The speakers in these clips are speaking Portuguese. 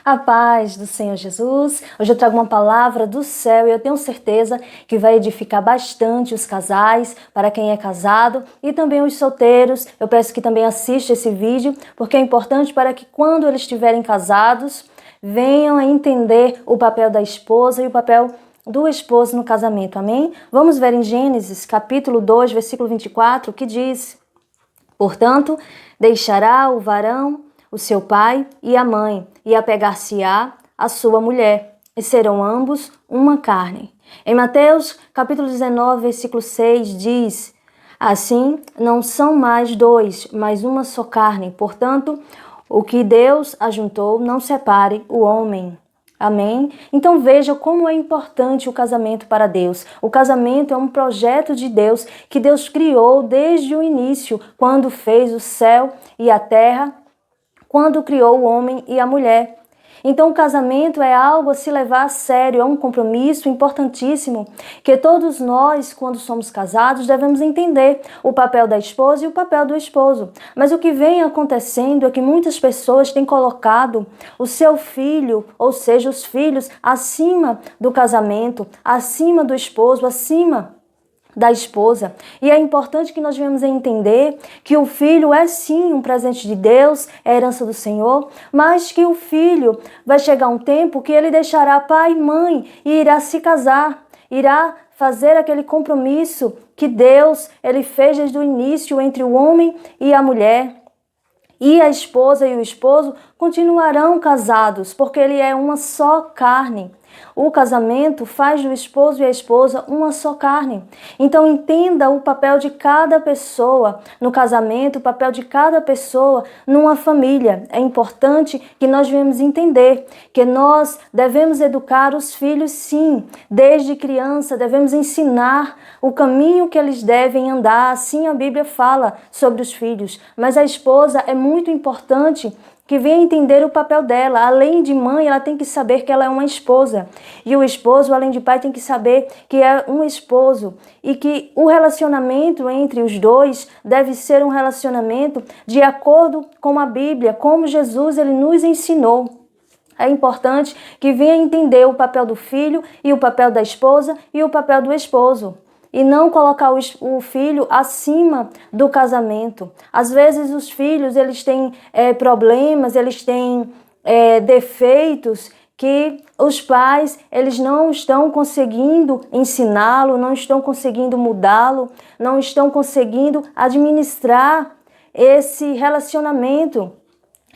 A paz do Senhor Jesus. Hoje eu trago uma palavra do céu e eu tenho certeza que vai edificar bastante os casais, para quem é casado e também os solteiros. Eu peço que também assista esse vídeo, porque é importante para que quando eles estiverem casados, venham a entender o papel da esposa e o papel do esposo no casamento. Amém? Vamos ver em Gênesis, capítulo 2, versículo 24, que diz: Portanto, deixará o varão o seu pai e a mãe, e apegar-se-á a sua mulher, e serão ambos uma carne. Em Mateus, capítulo 19, versículo 6, diz: Assim, não são mais dois, mas uma só carne. Portanto, o que Deus ajuntou, não separe o homem. Amém? Então veja como é importante o casamento para Deus. O casamento é um projeto de Deus que Deus criou desde o início, quando fez o céu e a terra, quando criou o homem e a mulher. Então o casamento é algo a se levar a sério, é um compromisso importantíssimo que todos nós, quando somos casados, devemos entender o papel da esposa e o papel do esposo. Mas o que vem acontecendo é que muitas pessoas têm colocado o seu filho, ou seja, os filhos, acima do casamento, acima do esposo, acima da esposa. E é importante que nós venhamos a entender que o filho é sim um presente de Deus, é a herança do Senhor, mas que o filho vai chegar um tempo que ele deixará pai e mãe e irá se casar, irá fazer aquele compromisso que Deus ele fez desde o início entre o homem e a mulher. E a esposa e o esposo continuarão casados, porque ele é uma só carne. O casamento faz do esposo e a esposa uma só carne. Então entenda o papel de cada pessoa no casamento, o papel de cada pessoa numa família. É importante que nós venhamos entender que nós devemos educar os filhos sim, desde criança, devemos ensinar o caminho que eles devem andar. Assim a Bíblia fala sobre os filhos. Mas a esposa é muito importante que venha entender o papel dela. Além de mãe, ela tem que saber que ela é uma esposa. E o esposo, além de pai, tem que saber que é um esposo. E que o relacionamento entre os dois deve ser um relacionamento de acordo com a Bíblia, como Jesus ele nos ensinou. É importante que venha entender o papel do filho e o papel da esposa e o papel do esposo. E não colocar o filho acima do casamento. Às vezes os filhos eles têm problemas, eles têm defeitos que os pais eles não estão conseguindo ensiná-lo, não estão conseguindo mudá-lo, não estão conseguindo administrar esse relacionamento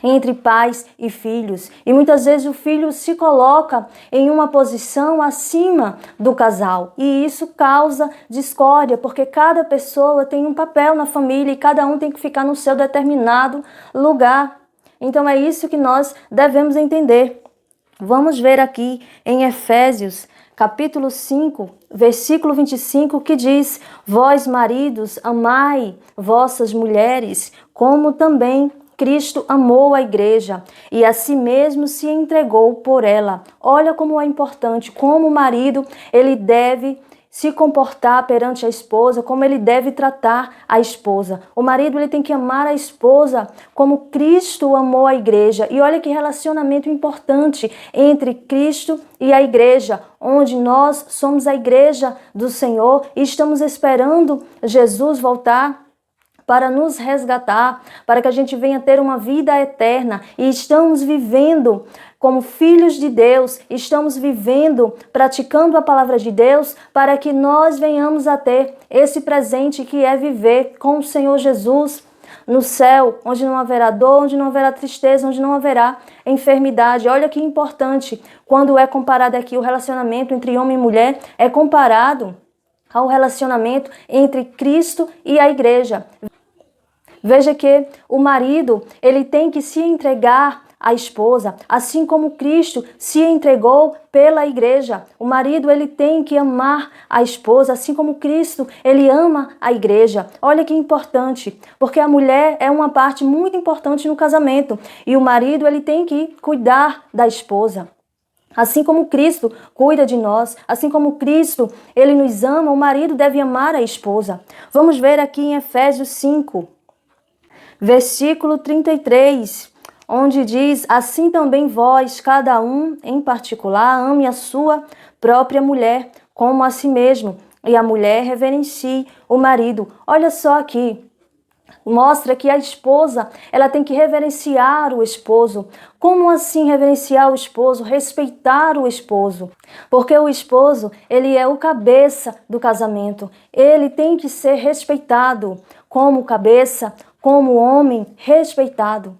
entre pais e filhos. E muitas vezes o filho se coloca em uma posição acima do casal. E isso causa discórdia, porque cada pessoa tem um papel na família e cada um tem que ficar no seu determinado lugar. Então é isso que nós devemos entender. Vamos ver aqui em Efésios, capítulo 5, versículo 25, que diz: Vós, maridos, amai vossas mulheres, como também Cristo amou a igreja e a si mesmo se entregou por ela. Olha como é importante, como o marido ele deve se comportar perante a esposa, como ele deve tratar a esposa. O marido ele tem que amar a esposa como Cristo amou a igreja. E olha que relacionamento importante entre Cristo e a igreja, onde nós somos a igreja do Senhor e estamos esperando Jesus voltar para nos resgatar, para que a gente venha ter uma vida eterna. E estamos vivendo como filhos de Deus, estamos vivendo, praticando a palavra de Deus, para que nós venhamos a ter esse presente que é viver com o Senhor Jesus no céu, onde não haverá dor, onde não haverá tristeza, onde não haverá enfermidade. Olha que importante, quando é comparado aqui o relacionamento entre homem e mulher, é comparado ao relacionamento entre Cristo e a igreja. Veja que o marido, ele tem que se entregar à esposa, assim como Cristo se entregou pela igreja. O marido, ele tem que amar a esposa, assim como Cristo, ele ama a igreja. Olha que importante, porque a mulher é uma parte muito importante no casamento e o marido, ele tem que cuidar da esposa. Assim como Cristo cuida de nós, assim como Cristo, ele nos ama, o marido deve amar a esposa. Vamos ver aqui em Efésios 5. Versículo 33, onde diz: assim também vós, cada um em particular, ame a sua própria mulher como a si mesmo, e a mulher reverencie o marido. Olha só aqui, mostra que a esposa, ela tem que reverenciar o esposo. Como assim reverenciar o esposo? Respeitar o esposo. Porque o esposo, ele é o cabeça do casamento. Ele tem que ser respeitado como cabeça, como homem respeitado.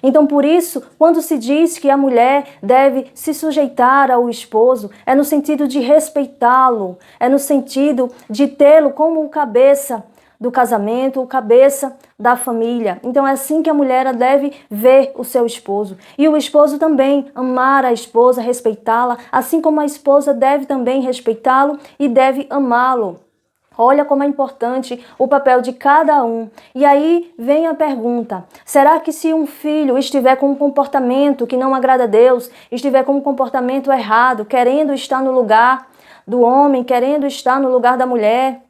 Então, por isso, quando se diz que a mulher deve se sujeitar ao esposo, é no sentido de respeitá-lo, é no sentido de tê-lo como o cabeça do casamento, o cabeça da família. Então é assim que a mulher deve ver o seu esposo. E o esposo também amar a esposa, respeitá-la, assim como a esposa deve também respeitá-lo e deve amá-lo. Olha como é importante o papel de cada um. E aí vem a pergunta: será que se um filho estiver com um comportamento que não agrada a Deus, estiver com um comportamento errado, querendo estar no lugar do homem, querendo estar no lugar da mulher,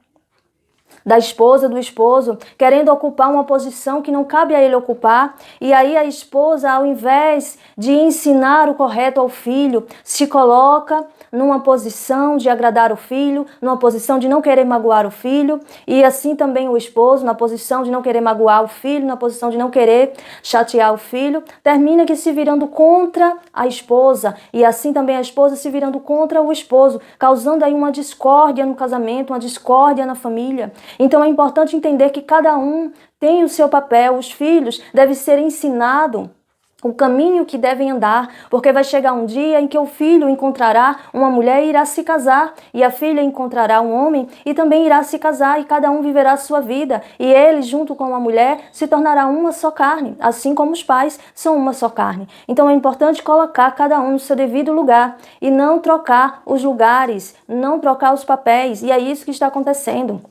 da esposa, do esposo, querendo ocupar uma posição que não cabe a ele ocupar, e aí a esposa, ao invés de ensinar o correto ao filho, se coloca numa posição de agradar o filho, numa posição de não querer magoar o filho, e assim também o esposo, na posição de não querer magoar o filho, na posição de não querer chatear o filho, termina que se virando contra a esposa, e assim também a esposa se virando contra o esposo, causando aí uma discórdia no casamento, uma discórdia na família. Então é importante entender que cada um tem o seu papel. Os filhos devem ser ensinados o caminho que devem andar, porque vai chegar um dia em que o filho encontrará uma mulher e irá se casar, e a filha encontrará um homem e também irá se casar, e cada um viverá a sua vida, e ele, junto com a mulher, se tornará uma só carne, assim como os pais são uma só carne. Então é importante colocar cada um no seu devido lugar, e não trocar os lugares, não trocar os papéis, e é isso que está acontecendo.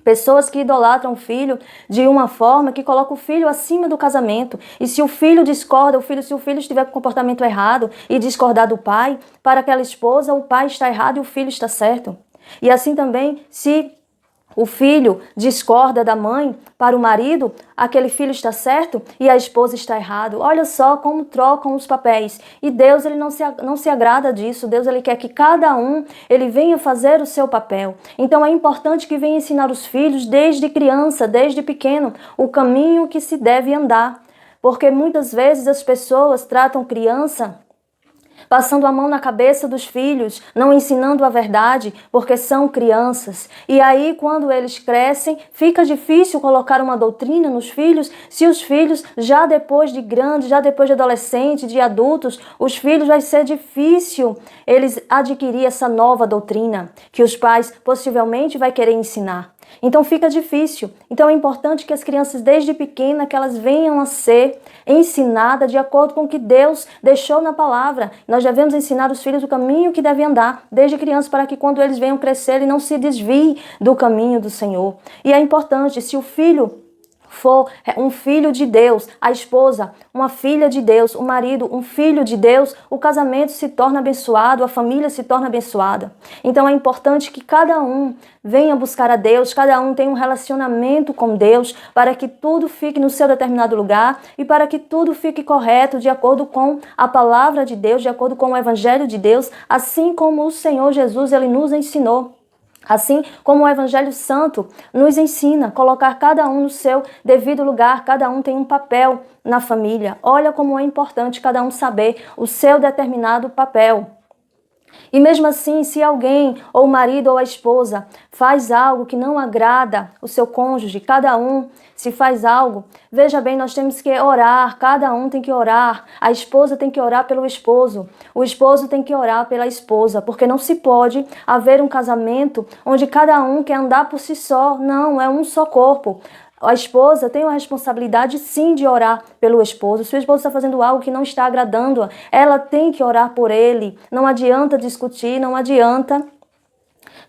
Pessoas que idolatram o filho de uma forma que coloca o filho acima do casamento. E se o filho discorda, se o filho estiver com comportamento errado e discordar do pai, para aquela esposa, o pai está errado e o filho está certo. E assim também, se o filho discorda da mãe para o marido, aquele filho está certo e a esposa está errado. Olha só como trocam os papéis. E Deus, ele não se agrada disso. Deus, ele quer que cada um ele venha fazer o seu papel. Então é importante que venha ensinar os filhos desde criança, desde pequeno, o caminho que se deve andar. Porque muitas vezes as pessoas tratam criança passando a mão na cabeça dos filhos, não ensinando a verdade, porque são crianças. E aí, quando eles crescem, fica difícil colocar uma doutrina nos filhos, se os filhos, já depois de grandes, já depois de adolescentes, de adultos, os filhos vai ser difícil eles adquirir essa nova doutrina, que os pais possivelmente vai querer ensinar. Então fica difícil. Então é importante que as crianças desde pequena que elas venham a ser ensinadas de acordo com o que Deus deixou na palavra. Nós devemos ensinar os filhos o caminho que devem andar desde criança para que quando eles venham crescer ele não se desvie do caminho do Senhor. E é importante, se o filho for um filho de Deus, a esposa, uma filha de Deus, o marido, um filho de Deus, o casamento se torna abençoado, a família se torna abençoada. Então é importante que cada um venha buscar a Deus, cada um tenha um relacionamento com Deus, para que tudo fique no seu determinado lugar e para que tudo fique correto de acordo com a palavra de Deus, de acordo com o Evangelho de Deus, assim como o Senhor Jesus, ele nos ensinou. Assim como o Evangelho Santo nos ensina a colocar cada um no seu devido lugar, cada um tem um papel na família. Olha como é importante cada um saber o seu determinado papel. E mesmo assim, se alguém, ou o marido ou a esposa, faz algo que não agrada o seu cônjuge, cada um se faz algo, veja bem, nós temos que orar, cada um tem que orar, a esposa tem que orar pelo esposo, o esposo tem que orar pela esposa, porque não se pode haver um casamento onde cada um quer andar por si só, não, é um só corpo. A esposa tem uma responsabilidade sim de orar pelo esposo. Se o esposo está fazendo algo que não está agradando-a, ela tem que orar por ele. Não adianta discutir, não adianta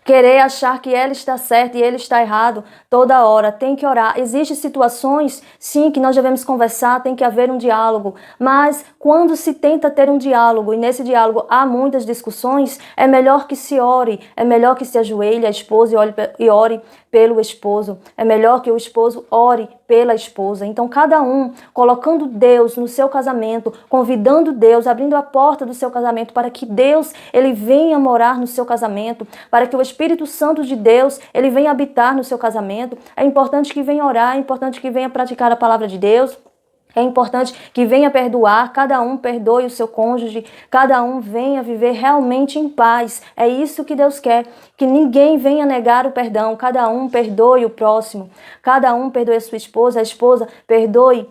querer achar que ela está certa e ele está errado toda hora. Tem que orar. Existem situações, sim, que nós devemos conversar, tem que haver um diálogo. Mas quando se tenta ter um diálogo e nesse diálogo há muitas discussões, é melhor que se ore, é melhor que se ajoelhe a esposa e ore pelo esposo. É melhor que o esposo ore pela esposa. Então, cada um colocando Deus no seu casamento, convidando Deus, abrindo a porta do seu casamento para que Deus, ele venha morar no seu casamento, para que o Espírito Santo de Deus, ele venha habitar no seu casamento. É importante que venha orar, é importante que venha praticar a palavra de Deus. É importante que venha perdoar, cada um perdoe o seu cônjuge, cada um venha viver realmente em paz. É isso que Deus quer, que ninguém venha negar o perdão, cada um perdoe o próximo, cada um perdoe a esposa perdoe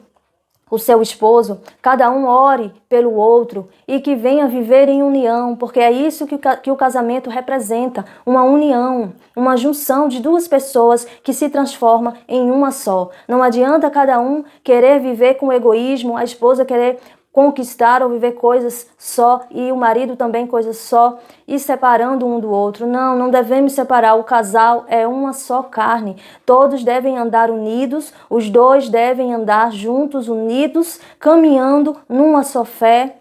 o seu esposo, cada um ore pelo outro e que venha viver em união, porque é isso que o casamento representa, uma união, uma junção de duas pessoas que se transforma em uma só. Não adianta cada um querer viver com egoísmo, a esposa querer conquistar ou viver coisas só e o marido também coisas só e separando um do outro. Não, não devemos separar. O casal é uma só carne. Todos devem andar unidos, os dois devem andar juntos, unidos, caminhando numa só fé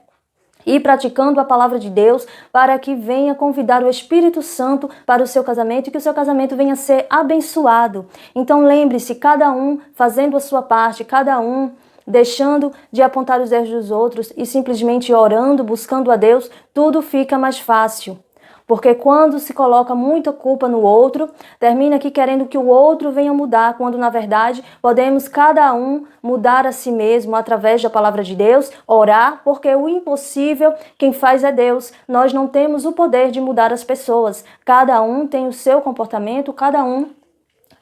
e praticando a palavra de Deus para que venha convidar o Espírito Santo para o seu casamento e que o seu casamento venha ser abençoado. Então lembre-se, cada um fazendo a sua parte, cada um deixando de apontar os erros dos outros e simplesmente orando, buscando a Deus, tudo fica mais fácil. Porque quando se coloca muita culpa no outro, termina aqui querendo que o outro venha mudar, quando na verdade podemos cada um mudar a si mesmo através da palavra de Deus, orar, porque o impossível quem faz é Deus. Nós não temos o poder de mudar as pessoas. Cada um tem o seu comportamento, cada um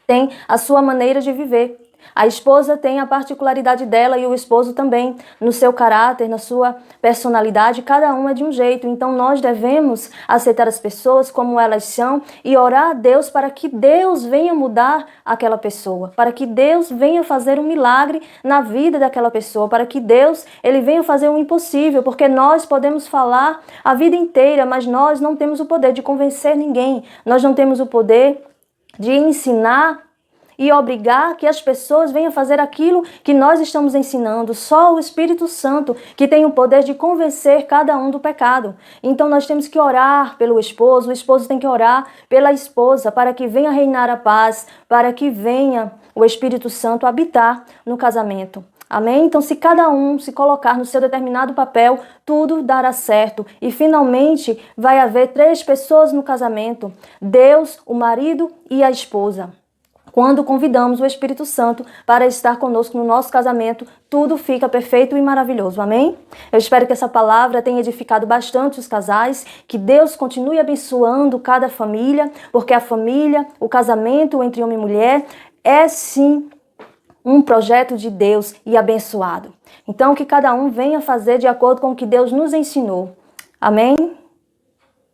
tem a sua maneira de viver. A esposa tem a particularidade dela e o esposo também, no seu caráter, na sua personalidade, cada um é de um jeito. Então nós devemos aceitar as pessoas como elas são e orar a Deus para que Deus venha mudar aquela pessoa, para que Deus venha fazer um milagre na vida daquela pessoa, para que Deus ele venha fazer o impossível, porque nós podemos falar a vida inteira, mas nós não temos o poder de convencer ninguém, nós não temos o poder de ensinar e obrigar que as pessoas venham fazer aquilo que nós estamos ensinando. Só o Espírito Santo que tem o poder de convencer cada um do pecado. Então nós temos que orar pelo esposo, o esposo tem que orar pela esposa, para que venha reinar a paz, para que venha o Espírito Santo habitar no casamento. Amém? Então, se cada um se colocar no seu determinado papel, tudo dará certo. E, finalmente, vai haver 3 pessoas no casamento. Deus, o marido e a esposa. Quando convidamos o Espírito Santo para estar conosco no nosso casamento, tudo fica perfeito e maravilhoso. Amém? Eu espero que essa palavra tenha edificado bastante os casais, que Deus continue abençoando cada família, porque a família, o casamento entre homem e mulher, é sim um projeto de Deus e abençoado. Então, que cada um venha fazer de acordo com o que Deus nos ensinou. Amém?